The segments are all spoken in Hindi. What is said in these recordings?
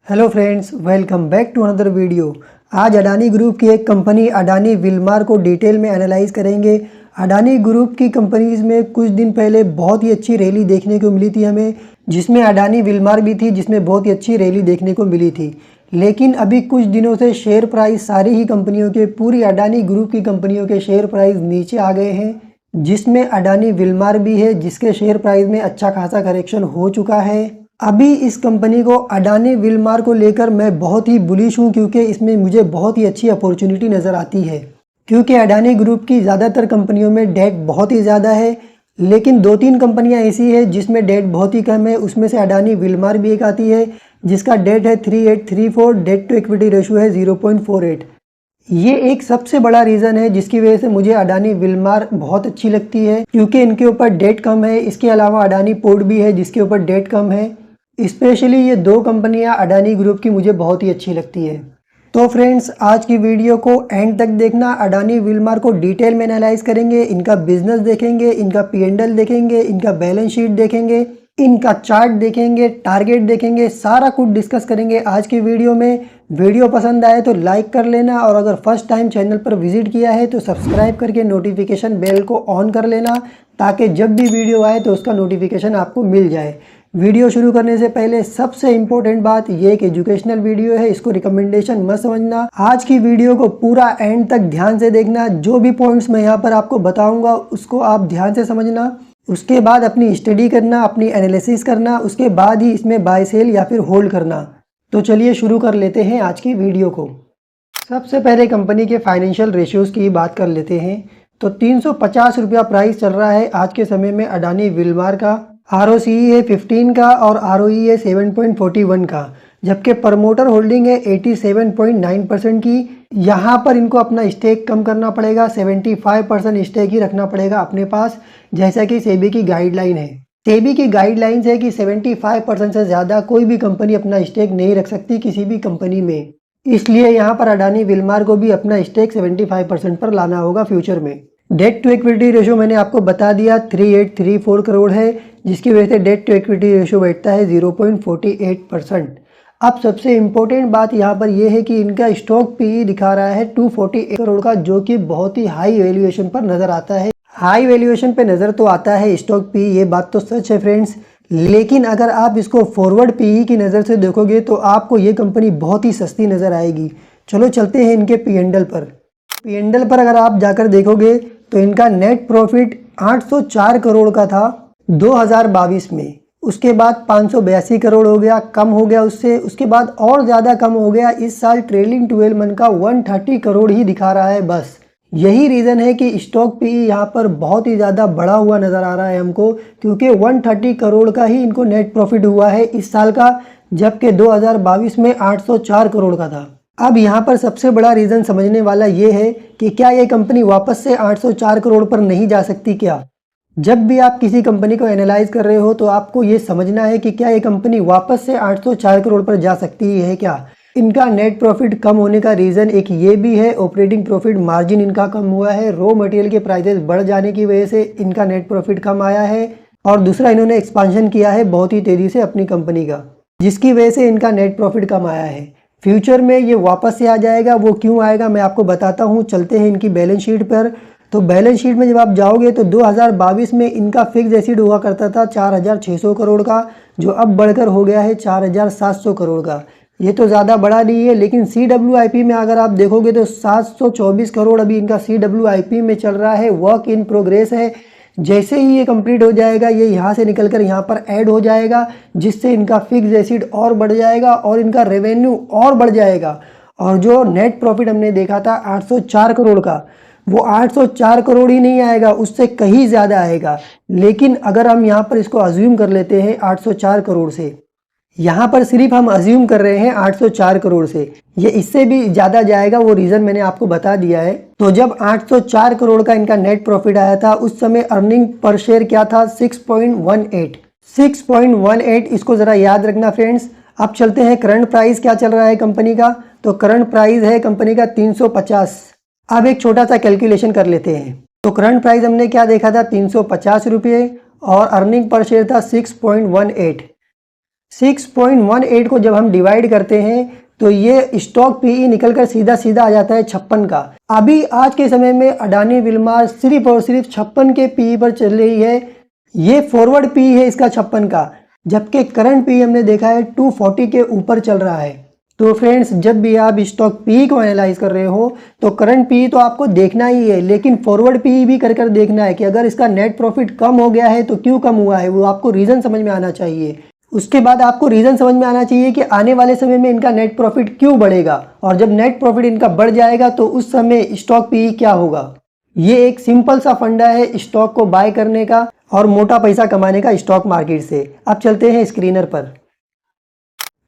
Hello friends, welcome back to another video. आज अडानी ग्रुप की एक कंपनी अडानी विल्मार को डिटेल में एनालाइज करेंगे। अडानी ग्रुप की कंपनीज़ में कुछ दिन पहले बहुत ही अच्छी रैली देखने को मिली थी हमें, जिसमें अडानी विल्मार भी थी, जिसमें बहुत ही अच्छी रैली देखने को मिली थी। लेकिन अभी कुछ दिनों से शेयर प्राइस सारी ही कंपनियों के, पूरी अडानी ग्रुप की कंपनियों के शेयर प्राइस नीचे आ गए हैं, जिसमें अडानी विल्मार भी है, जिसके शेयर प्राइस में अच्छा खासा करेक्शन हो चुका है। अभी इस कंपनी को अडानी विल्मार को लेकर मैं बहुत ही बुलिश हूँ, क्योंकि इसमें मुझे बहुत ही अच्छी अपॉर्चुनिटी नज़र आती है। क्योंकि अडानी ग्रुप की ज़्यादातर कंपनियों में डेट बहुत ही ज़्यादा है, लेकिन दो तीन कंपनियां ऐसी है जिसमें डेट बहुत ही कम है। उसमें से अडानी विल्मार भी एक आती है, जिसका डेट है 3834, डेट टू इक्विटी रेशो है 0.48। ये एक सबसे बड़ा रीज़न है जिसकी वजह से मुझे अडानी विल्मार बहुत अच्छी लगती है, क्योंकि इनके ऊपर डेट कम है। इसके अलावा अडानी पोर्ट भी है, जिसके ऊपर डेट कम है। स्पेशली ये दो कंपनियां अडानी ग्रुप की मुझे बहुत ही अच्छी लगती है। तो फ्रेंड्स, आज की वीडियो को एंड तक देखना। अडानी विल्मार को डिटेल में एनालाइज करेंगे, इनका बिजनेस देखेंगे, इनका P&L देखेंगे, इनका बैलेंस शीट देखेंगे, इनका चार्ट देखेंगे, टारगेट देखेंगे, सारा कुछ डिस्कस करेंगे आज की वीडियो में। वीडियो पसंद आए तो लाइक कर लेना, और अगर फर्स्ट टाइम चैनल पर विजिट किया है तो सब्सक्राइब करके नोटिफिकेशन बेल को ऑन कर लेना, ताकि जब भी वीडियो आए तो उसका नोटिफिकेशन आपको मिल जाए। वीडियो शुरू करने से पहले सबसे इम्पोर्टेंट बात ये एक एजुकेशनल वीडियो है, इसको रिकमेंडेशन मत समझना। आज की वीडियो को पूरा एंड तक ध्यान से देखना। जो भी पॉइंट्स मैं यहाँ पर आपको बताऊंगा उसको आप ध्यान से समझना। उसके बाद अपनी स्टडी करना, अपनी एनालिसिस करना, उसके बाद ही इसमें बाय सेल या फिर होल्ड करना। तो चलिए शुरू कर लेते हैं आज की वीडियो को। सबसे पहले कंपनी के फाइनेंशियल रेशियोज की बात कर लेते हैं। तो 350 रुपया प्राइस चल रहा है आज के समय में अडानी विल्मार का। ROCE है 15 का और ROE है 7.41 का, जबकि प्रमोटर होल्डिंग है 87.9% की। यहाँ पर इनको अपना स्टेक कम करना पड़ेगा, 75% स्टेक ही रखना पड़ेगा अपने पास, जैसा कि सेबी की गाइडलाइन है। सेबी की गाइडलाइंस है कि 75% से ज़्यादा कोई भी कंपनी अपना स्टेक नहीं रख सकती किसी भी कंपनी में। इसलिए यहाँ पर अडानी विल्मार को भी अपना स्टेक 75% पर लाना होगा फ्यूचर में। डेट टू इक्विटी रेशो मैंने आपको बता दिया 3834 करोड़ है, जिसकी वजह से डेट टू इक्विटी रेशो बैठता है 0.48%। अब सबसे इम्पोर्टेंट बात यहाँ पर यह है कि इनका स्टॉक पीई दिखा रहा है 248 करोड़ का, जो कि बहुत ही हाई वैल्यूएशन पर नज़र आता है। हाई वैल्यूएशन पे नज़र तो आता है स्टॉक पी, ये बात तो सच है फ्रेंड्स। लेकिन अगर आप इसको फॉरवर्ड पीई की नज़र से देखोगे तो आपको ये कंपनी बहुत ही सस्ती नज़र आएगी। चलो चलते हैं इनके P&L पर। P&L पर अगर आप जाकर देखोगे तो इनका नेट प्रॉफिट 804 करोड़ का था 2022 में। उसके बाद 582 करोड़ हो गया, कम हो गया उससे। उसके बाद और ज़्यादा कम हो गया। इस साल ट्रेलिंग 12 मंथ का 130 करोड़ ही दिखा रहा है बस। यही रीज़न है कि स्टॉक पी यहाँ पर बहुत ही ज़्यादा बढ़ा हुआ नज़र आ रहा है हमको, क्योंकि 130 करोड़ का ही इनको नेट प्रॉफिट हुआ है इस साल का, जबकि 2022 में 804 करोड़ का था। अब यहाँ पर सबसे बड़ा रीज़न समझने वाला ये है कि क्या ये कंपनी वापस से 804 करोड़ पर नहीं जा सकती क्या? जब भी आप किसी कंपनी को एनालाइज कर रहे हो तो आपको ये समझना है कि क्या ये कंपनी वापस से 804 करोड़ पर जा सकती है क्या? इनका नेट प्रॉफिट कम होने का रीज़न एक ये भी है, ऑपरेटिंग प्रॉफिट मार्जिन इनका कम हुआ है। रॉ मटेरियल के प्राइसेस बढ़ जाने की वजह से इनका नेट प्रॉफिट कम आया है। और दूसरा, इन्होंने एक्सपांशन किया है बहुत ही तेज़ी से अपनी कंपनी का, जिसकी वजह से इनका नेट प्रॉफिट कम आया है। फ्यूचर में ये वापस से आ जाएगा, वो क्यों आएगा मैं आपको बताता हूँ। चलते हैं इनकी बैलेंस शीट पर। तो बैलेंस शीट में जब आप जाओगे तो 2022 में इनका फिक्स एसिड हुआ करता था 4600 करोड़ का, जो अब बढ़कर हो गया है 4700 करोड़ का। ये तो ज़्यादा बड़ा नहीं है, लेकिन CWIP में अगर आप देखोगे तो 724 करोड़ अभी इनका CWIP में चल रहा है, वर्क इन प्रोग्रेस है। जैसे ही ये कंप्लीट हो जाएगा, ये यहाँ से निकलकर यहाँ पर ऐड हो जाएगा, जिससे इनका फिक्स एसिड और बढ़ जाएगा और इनका रेवेन्यू और बढ़ जाएगा। और जो नेट प्रॉफिट हमने देखा था 804 करोड़ का, वो 804 करोड़ ही नहीं आएगा, उससे कहीं ज़्यादा आएगा। लेकिन अगर हम यहाँ पर इसको अज्यूम कर लेते हैं 804 करोड़ से, यहाँ पर सिर्फ हम अज्यूम कर रहे हैं 804 करोड़ से, ये इससे भी ज़्यादा जाएगा, वो रीज़न मैंने आपको बता दिया है। तो जब 804 करोड़ का इनका नेट प्रॉफिट आया था, उस समय अर्निंग पर शेयर क्या था? 6.18। इसको ज़रा याद रखना फ्रेंड्स। अब चलते हैं करंट प्राइस क्या चल रहा है कंपनी का। तो करंट प्राइस है कंपनी का 350। अब एक छोटा सा कैलकुलेशन कर लेते हैं। तो करंट प्राइस हमने क्या देखा था? 350 रुपये, और अर्निंग पर शेयर था 6.18। 6.18 को जब हम डिवाइड करते हैं तो ये स्टॉक पीई निकलकर सीधा सीधा आ जाता है 56 का। अभी आज के समय में अडानी विलमार सिर्फ और सिर्फ 56 के पीई पर चल रही है। ये फॉरवर्ड पीई है इसका 56 का, जबकि करंट पीई हमने देखा है 240 के ऊपर चल रहा है। तो फ्रेंड्स, जब भी आप स्टॉक पी को एनालाइज कर रहे हो तो करंट पी तो आपको देखना ही है, लेकिन फॉरवर्ड पी भी कर देखना है कि अगर इसका नेट प्रॉफिट कम हो गया है तो क्यों कम हुआ है, वो आपको रीज़न समझ में आना चाहिए। उसके बाद आपको रीज़न समझ में आना चाहिए कि आने वाले समय में इनका नेट प्रॉफिट क्यों बढ़ेगा, और जब नेट प्रॉफिट इनका बढ़ जाएगा तो उस समय स्टॉक पी क्या होगा। ये एक सिंपल सा फंडा है स्टॉक को बाय करने का और मोटा पैसा कमाने का स्टॉक मार्केट से। अब चलते हैं स्क्रीनर पर।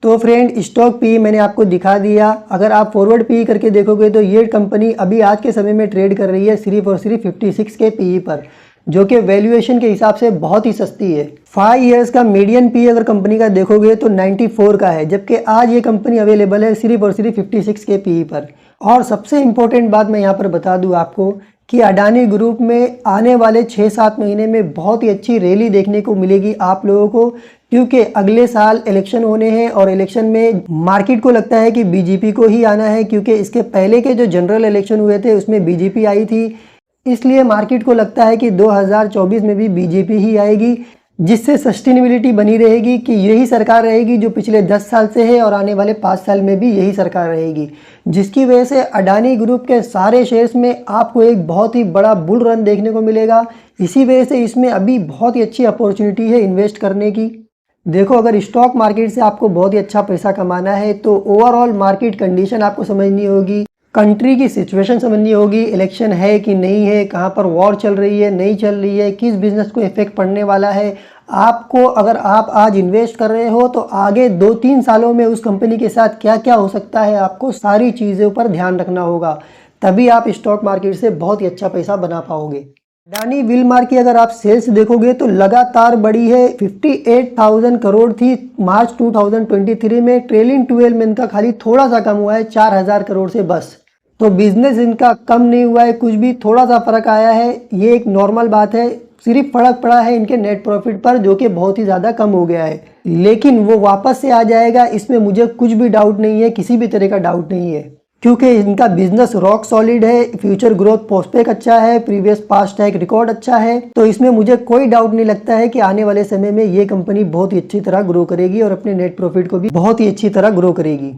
तो फ्रेंड, स्टॉक पी मैंने आपको दिखा दिया। अगर आप फॉरवर्ड पी करके देखोगे तो ये कंपनी अभी आज के समय में ट्रेड कर रही है सिर्फ और सिर्फ 56 के पी पर, जो कि वैल्यूएशन के हिसाब से बहुत ही सस्ती है। 5 इयर्स का मीडियन पी अगर कंपनी का देखोगे तो 94 का है, जबकि आज ये कंपनी अवेलेबल है सिर्फ और सिर्फ 56 के पी पर। और सबसे इम्पोर्टेंट बात मैं यहाँ पर बता दूँ आपको कि अडानी ग्रुप में आने वाले 6-7 महीने में बहुत ही अच्छी रैली देखने को मिलेगी आप लोगों को, क्योंकि अगले साल इलेक्शन होने हैं और इलेक्शन में मार्केट को लगता है कि बीजेपी को ही आना है, क्योंकि इसके पहले के जो जनरल इलेक्शन हुए थे उसमें बीजेपी आई थी। इसलिए मार्केट को लगता है कि 2024 में भी बीजेपी ही आएगी, जिससे सस्टेनेबिलिटी बनी रहेगी कि यही सरकार रहेगी जो पिछले 10 साल से है और आने वाले 5 साल में भी यही सरकार रहेगी, जिसकी वजह से अडानी ग्रुप के सारे शेयर्स में आपको एक बहुत ही बड़ा बुल रन देखने को मिलेगा। इसी वजह से इसमें अभी बहुत ही अच्छी अपॉर्चुनिटी है इन्वेस्ट करने की। देखो, अगर स्टॉक मार्केट से आपको बहुत ही अच्छा पैसा कमाना है तो ओवरऑल मार्केट कंडीशन आपको समझनी होगी, कंट्री की सिचुएशन समझनी होगी, इलेक्शन है कि नहीं है, कहाँ पर वॉर चल रही है नहीं चल रही है, किस बिजनेस को इफेक्ट पड़ने वाला है आपको। अगर आप आज इन्वेस्ट कर रहे हो तो आगे 2-3 सालों में उस कंपनी के साथ क्या क्या हो सकता है, आपको सारी चीज़ों पर ध्यान रखना होगा, तभी आप स्टॉक मार्केट से बहुत ही अच्छा पैसा बना पाओगे। अडानी विलमार की अगर आप सेल्स देखोगे तो लगातार बढ़ी है। 58,000 करोड़ थी मार्च 2023 में, ट्रेलिंग 12 में इनका खाली थोड़ा सा कम हुआ है 4,000 करोड़ से बस। तो बिजनेस इनका कम नहीं हुआ है, कुछ भी थोड़ा सा फर्क आया है, ये एक नॉर्मल बात है। सिर्फ फर्क पड़ा है इनके नेट प्रॉफिट पर, जो कि बहुत ही ज़्यादा कम हो गया है, लेकिन वो वापस से आ जाएगा, इसमें मुझे कुछ भी डाउट नहीं है, किसी भी तरह का डाउट नहीं है, क्योंकि इनका बिजनेस रॉक सॉलिड है, फ्यूचर ग्रोथ प्रोस्पेक्ट अच्छा है, प्रीवियस पास्ट ट्रैक रिकॉर्ड अच्छा है। तो इसमें मुझे कोई डाउट नहीं लगता है कि आने वाले समय में ये कंपनी बहुत ही अच्छी तरह ग्रो करेगी और अपने नेट प्रॉफिट को भी बहुत ही अच्छी तरह ग्रो करेगी।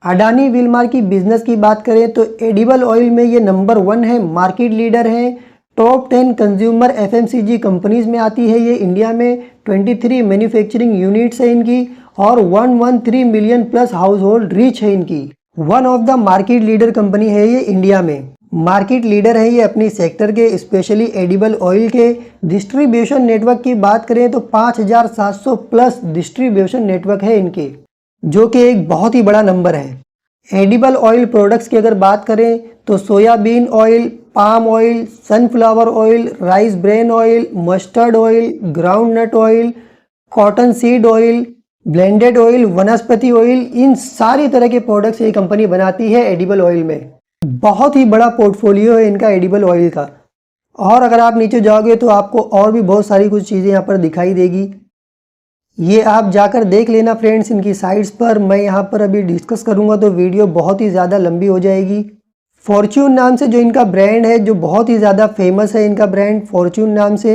अडानी विलमार की बिजनेस की बात करें तो एडिबल ऑयल में ये नंबर 1 है, मार्केट लीडर है। टॉप 10 कंज्यूमर एफएमसीजी कंपनीज में आती है ये इंडिया में। 23 मैन्युफैक्चरिंग यूनिट्स है इनकी और 113 million plus house hold reach है इनकी। One of the market leader company है ये इंडिया में। मार्केट लीडर है ये अपनी सेक्टर के, स्पेशली एडिबल ऑयल के। डिस्ट्रीब्यूशन नेटवर्क की बात करें तो 5,700 प्लस डिस्ट्रीब्यूशन नेटवर्क है इनके, जो कि एक बहुत ही बड़ा नंबर है। एडिबल ऑयल प्रोडक्ट्स की अगर बात करें तो soybean oil, palm oil, sunflower oil, rice bran oil, mustard oil, groundnut oil, cotton seed oil, blended oil, vanaspati oil, इन सारी तरह के प्रोडक्ट्स ये कंपनी बनाती है एडिबल ऑयल में। बहुत ही बड़ा पोर्टफोलियो है इनका एडिबल ऑयल का। और अगर आप नीचे जाओगे तो आपको और भी बहुत सारी कुछ चीज़ें यहाँ पर दिखाई देगी, ये आप जाकर देख लेना फ्रेंड्स इनकी साइट्स पर। मैं यहाँ पर अभी डिस्कस करूँगा तो वीडियो बहुत ही ज़्यादा लंबी हो जाएगी। फॉर्च्यून नाम से जो इनका ब्रांड है, जो बहुत ही ज़्यादा फेमस है इनका ब्रांड फॉर्च्यून नाम से,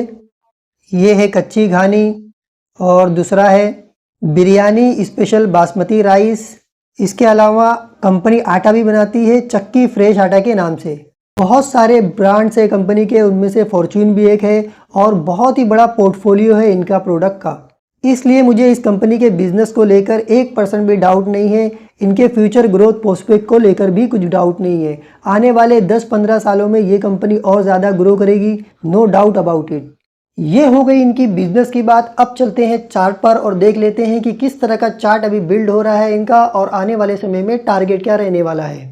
ये है कच्ची घानी, और दूसरा है बिरयानी स्पेशल बासमती राइस। इसके अलावा कंपनी आटा भी बनाती है चक्की फ्रेश आटा के नाम से। बहुत सारे ब्रांड्स है कंपनी के, उनमें से फॉर्च्यून भी एक है, और बहुत ही बड़ा पोर्टफोलियो है इनका प्रोडक्ट का। इसलिए मुझे इस कंपनी के बिजनेस को लेकर 1% भी डाउट नहीं है, इनके फ्यूचर ग्रोथ प्रोस्पेक्ट को लेकर भी कुछ डाउट नहीं है। आने वाले 10-15 सालों में ये कंपनी और ज़्यादा ग्रो करेगी, नो डाउट अबाउट इट। ये हो गई इनकी बिजनेस की बात। अब चलते हैं चार्ट पर और देख लेते हैं कि किस तरह का चार्ट अभी बिल्ड हो रहा है इनका, और आने वाले समय में टारगेट क्या रहने वाला है।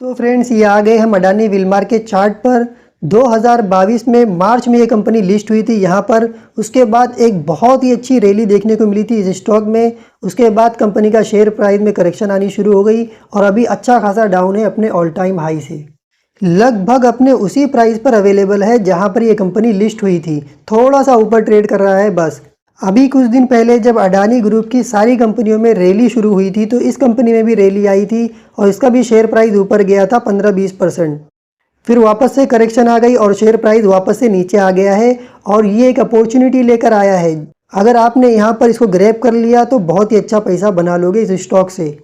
तो फ्रेंड्स, ये आ गए हम अडानी विलमार के चार्ट पर। 2022 में मार्च में ये कंपनी लिस्ट हुई थी यहाँ पर। उसके बाद एक बहुत ही अच्छी रैली देखने को मिली थी इस स्टॉक में। उसके बाद कंपनी का शेयर प्राइस में करेक्शन आनी शुरू हो गई और अभी अच्छा खासा डाउन है अपने ऑल टाइम हाई से। लगभग अपने उसी प्राइस पर अवेलेबल है जहाँ पर ये कंपनी लिस्ट हुई थी, थोड़ा सा ऊपर ट्रेड कर रहा है बस। अभी कुछ दिन पहले जब अडानी ग्रुप की सारी कंपनियों में रैली शुरू हुई थी तो इस कंपनी में भी रैली आई थी और इसका भी शेयर प्राइस ऊपर गया था 15-20%। फिर वापस से करेक्शन आ गई और शेयर प्राइस वापस से नीचे आ गया है और ये एक अपॉर्चुनिटी लेकर आया है। अगर आपने यहाँ पर इसको ग्रैब कर लिया तो बहुत ही अच्छा पैसा बना लोगे इस स्टॉक से।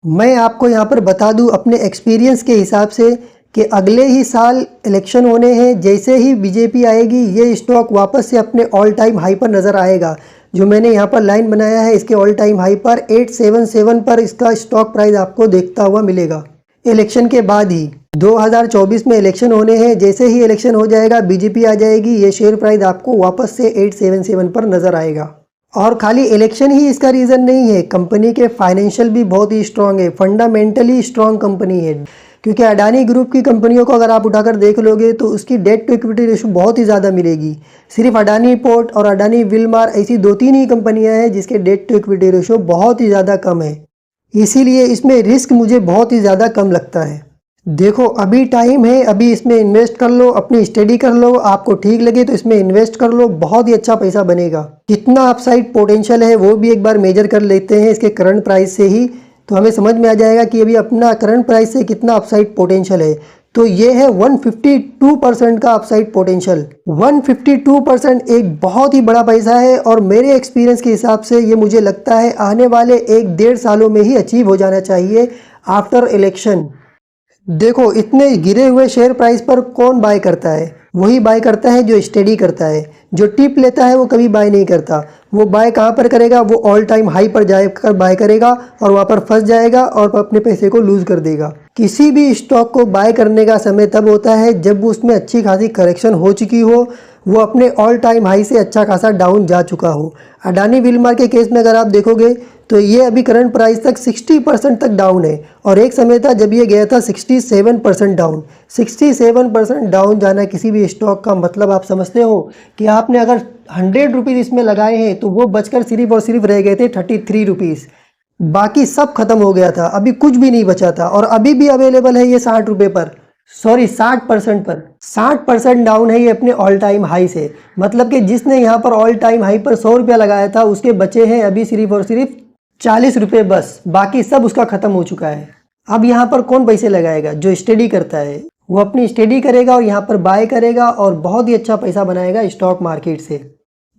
मैं आपको यहाँ पर बता दूँ अपने एक्सपीरियंस के हिसाब से कि अगले ही साल इलेक्शन होने हैं, जैसे ही बीजेपी आएगी ये स्टॉक वापस से अपने ऑल टाइम हाई पर नज़र आएगा। जो मैंने यहाँ पर लाइन बनाया है इसके ऑल टाइम हाई पर 877 पर इसका स्टॉक प्राइस आपको देखता हुआ मिलेगा इलेक्शन के बाद ही। 2024 में इलेक्शन होने हैं, जैसे ही इलेक्शन हो जाएगा बीजेपी आ जाएगी, ये शेयर प्राइस आपको वापस से 877 पर नज़र आएगा। और खाली इलेक्शन ही इसका रीज़न नहीं है, कंपनी के फाइनेंशियल भी बहुत ही स्ट्रांग है, फंडामेंटली स्ट्रांग कंपनी है। क्योंकि अडानी ग्रुप की कंपनियों को अगर आप उठाकर देख लोगे तो उसकी डेट टू इक्विटी रेशो बहुत ही ज़्यादा मिलेगी। सिर्फ अडानी पोर्ट और अडानी विलमार ऐसी 2-3 ही कंपनियां हैं जिसके डेट टू इक्विटी रेशो बहुत ही ज़्यादा कम है, इसीलिए इसमें रिस्क मुझे बहुत ही ज़्यादा कम लगता है। देखो अभी टाइम है, अभी इसमें इन्वेस्ट कर लो, अपनी स्टडी कर लो, आपको ठीक लगे तो इसमें इन्वेस्ट कर लो, बहुत ही अच्छा पैसा बनेगा। कितना अपसाइड पोटेंशियल है वो भी एक बार मेजर कर लेते हैं इसके करंट प्राइस से ही, तो हमें समझ में आ जाएगा कि अभी अपना करंट प्राइस से कितना अपसाइड पोटेंशियल है। तो ये है 152% का अपसाइड पोटेंशियल। 152% एक बहुत ही बड़ा पैसा है और मेरे एक्सपीरियंस के हिसाब से ये मुझे लगता है आने वाले 1-1.5 सालों में ही अचीव हो जाना चाहिए आफ्टर इलेक्शन। देखो इतने गिरे हुए शेयर प्राइस पर कौन बाय करता है? वही बाय करता है जो स्टडी करता है। जो टिप लेता है वो कभी बाय नहीं करता। वो बाय कहाँ पर करेगा? वो ऑल टाइम हाई पर जाकर बाय करेगा और वहाँ पर फंस जाएगा और अपने पैसे को लूज कर देगा। किसी भी स्टॉक को बाय करने का समय तब होता है जब उसमें अच्छी खासी करेक्शन हो चुकी हो, वो अपने ऑल टाइम हाई से अच्छा खासा डाउन जा चुका हो। अडानी विलमार के केस में अगर आप देखोगे तो ये अभी करंट प्राइस तक 60% तक डाउन है और एक समय था जब ये गया था 67% डाउन। 67% डाउन जाना किसी भी स्टॉक का मतलब आप समझते हो कि आपने अगर 100 रुपीज़ इसमें लगाए हैं तो वो बचकर सिर्फ और सिर्फ रह गए थे 33 रुपीज़, बाकी सब खत्म हो गया था, अभी कुछ भी नहीं बचा था। और अभी भी अवेलेबल है ये 60 रुपये पर, सॉरी 60% पर। 60% डाउन है ये अपने ऑल टाइम हाई से। मतलब कि जिसने यहाँ पर ऑल टाइम हाई पर 100 रुपया लगाया था उसके बचे हैं अभी सिर्फ और सिर्फ 40 रुपये बस, बाकी सब उसका ख़त्म हो चुका है। अब यहाँ पर कौन पैसे लगाएगा? जो स्टडी करता है वो अपनी स्टडी करेगा और यहाँ पर बाय करेगा और बहुत ही अच्छा पैसा बनाएगा स्टॉक मार्केट से।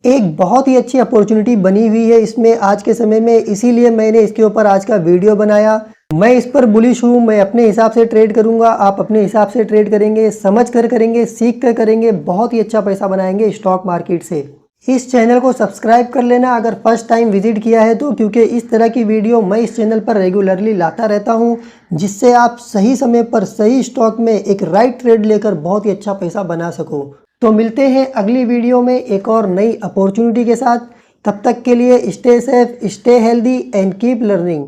एक बहुत ही अच्छी अपॉर्चुनिटी बनी हुई है इसमें आज के समय में, इसीलिए मैंने इसके ऊपर आज का वीडियो बनाया। मैं इस पर बुलिश हूँ, मैं अपने हिसाब से ट्रेड करूँगा, आप अपने हिसाब से ट्रेड करेंगे, समझ कर करेंगे, सीख कर करेंगे, बहुत ही अच्छा पैसा बनाएंगे स्टॉक मार्केट से। इस चैनल को सब्सक्राइब कर लेना अगर फर्स्ट टाइम विजिट किया है तो, क्योंकि इस तरह की वीडियो मैं इस चैनल पर रेगुलरली लाता रहता हूं, जिससे आप सही समय पर सही स्टॉक में एक राइट ट्रेड लेकर बहुत ही अच्छा पैसा बना सको। तो मिलते हैं अगली वीडियो में एक और नई अपॉर्चुनिटी के साथ। तब तक के लिए stay safe, stay healthy and keep learning.